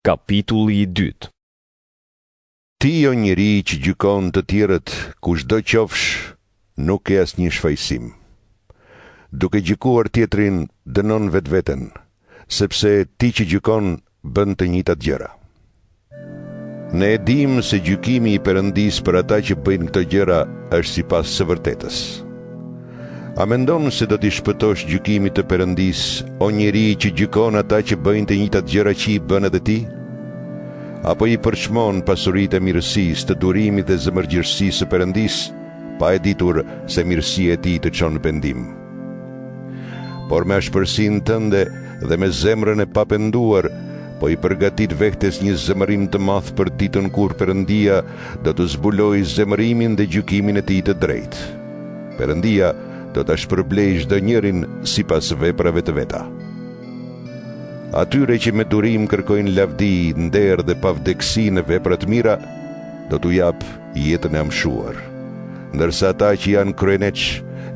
Kapitulli i 2. Ti o njeri që gjykon të tjerët, kushdo qofsh, nuk e asnjë shfaqësim. Duke gjykuar tjetrin, dënon vetveten, sepse ti që gjykon bën të njëjtat gjëra. Ne e dim se gjykimi i Perëndis për ata që bëjnë këto gjëra është sipas së vërtetës. A mendon se do t'i shpëtosh gjykimit të Perëndis, o njeri që gjykon ata që bëjnë të njëjtat gjëra që i bën edhe ti? Apo i përçmon pasuritë e mirësisë, të durimit dhe zemërgjërësisë së Perëndis, pa e ditur se mirësia e tij të çon në pendim? Por me ashpërsinë tënde dhe me zemrën e papenduar, po i përgatit vehtes një zemërim të madh për ditën kur Perëndia do të zbulojë zemërimin dhe gjykimin e tij të drejtë. Perëndia do ta shpërblejë çdo njërin sipas veprave të veta. Atyre që me durim kërkojnë lavdi, nder dhe pavdekësi në vepra të mira, do t'u jap jetën e amshuar. Ndërsa ata që janë kryeneq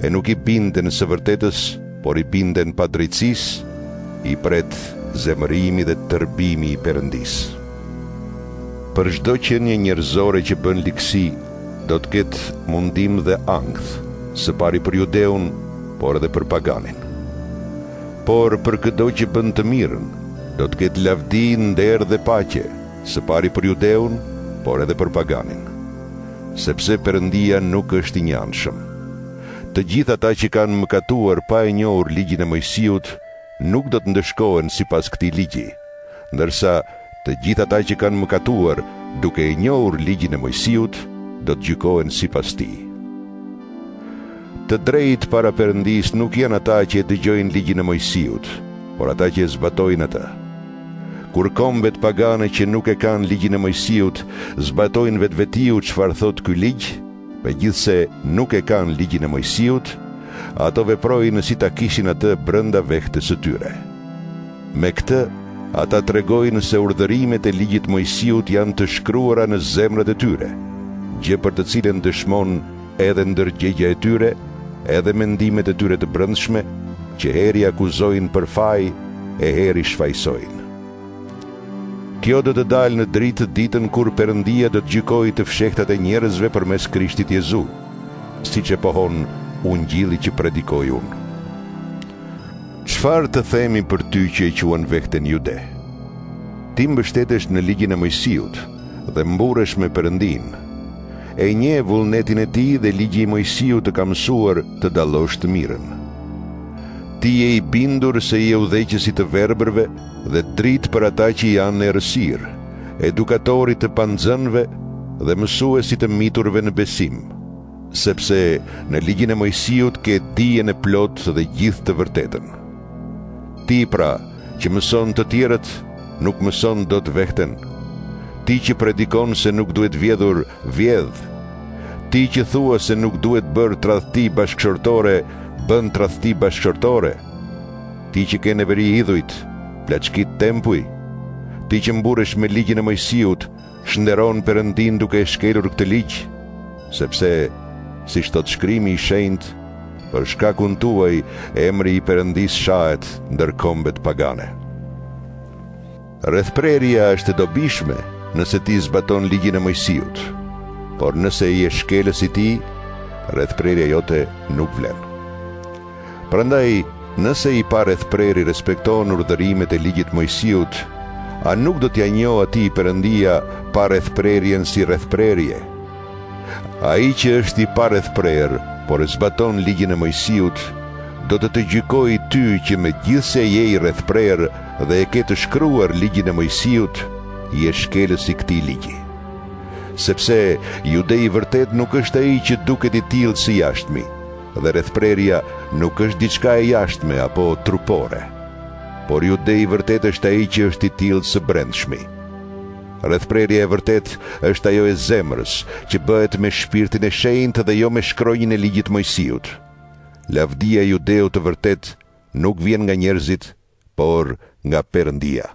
e nuk i binden së vërtetës, por i binden pa drejtësisë, i pret zemërimi dhe tërbimi i Perëndis. Për çdo qenie njerëzore që bën ligësi, do të ketë mundim dhe ankth, së pari për judeun, por edhe për paganin. Por për çdo që bën të mirën, do të ketë lavdi, nder dhe paqe, së pari për judeun, por edhe për paganin. Sepse Perëndia nuk është i njanshëm. Të gjithë ata që kanë mëkatuar pa e njohur ligjin e Mojsiut, nuk do të ndëshkohen sipas këtij ligji, ndërsa të gjithë ata që kanë mëkatuar duke e njohur ligjin e Mojsiut, do të gjykohen sipas tij. Të drejtë para Perëndis nuk janë ata që e dëgjojnë ligjin e Mojsiut, por ata që e zbatojnë atë. Kur kombet pagane që nuk e kanë ligjin e Mojsiut zbatojnë vetvetiu çfarë thot ky ligj, megjithse nuk e kanë ligjin e Mojsiut, ato veprojnë si ta kishin atë brenda vetes së tyre. Me këtë, ata tregojnë se urdhërimet e ligjit Mojsiut janë të shkruara në zemrat e tyre, gjë për të cilën dëshmon edhe ndërgjegja e tyre, edhe mendimet e tyre të brendshme, që heri akuzojnë për faj e heri shfaqsojnë. Kjo do të dalë në dritë ditën kur Perëndia do të gjykojë të fshehtat e njerëzve përmes Krishtit Jezu, siç e pohon ungjilli që predikoj unë. Çfarë të themi për ty që e quan vehten jude? Ti mbështetesh në ligjin e Mojsiut dhe mburresh me Perëndinë. E nje vullnetin e ti dhe ligji i Mojsiut të ka mësuar të dallosh të mirën. Ti je i bindur se je udhëheqësi të verbërve dhe drit për ata që janë në errësirë, edukatori të panxënëve dhe mësuesi të miturve në besim, sepse në ligjin e Mojsiut ke dijen e plotë dhe gjithë të vërtetën. Ti pra, që mëson të tjerët, nuk mëson dot vehten. Ti që predikon se nuk duhet vjedhur, vjedh. Ti që thua se nuk duhet bërë tradhti bashkëshortore, bën tradhti bashkëshortore. Ti që ke neveri idhujt, plaçkit tempuj. Ti që mburresh me ligjin e Mojsiut, shënderon Perëndin duke e shkelur këtë ligj, sepse, siç thot shkrimi i shenjtë, për shkakun tuaj emri i Perëndis shahet ndër kombet pagane. Rrethprerja është e dobishme nëse ti zbaton ligjin e Mojsiut, por nëse je shkelës i tij, rrethprerja jote nuk vlen. Prandaj, nëse i pa rrethpreri respekton urdhërimet e ligjit Mojsiut, a nuk do t'ja njohë atij Perëndia pa rrethprerjen si rrethprerje? Ai që është i pa rrethprer, por e zbaton ligjin e Mojsiut, do të gjykojë ty që megjithse je i rrethprer dhe e ke të shkruar ligjin e Mojsiut, je shkelës i këtij ligji. Sepse judei i vërtet nuk është ai që duket i tillë si jashtëmi, dhe rrethprerja nuk është diçka e jashtme apo trupore, por judei i vërtet është ai që është i tillë së brendshmi. Rrethprerja e vërtet është ajo e zemrës, që bëhet me shpirtin e shenjtë dhe jo me shkronjën e ligjit Mojsiut. Lavdia e judeut të vërtet nuk vjen nga njerëzit, por nga Perëndia.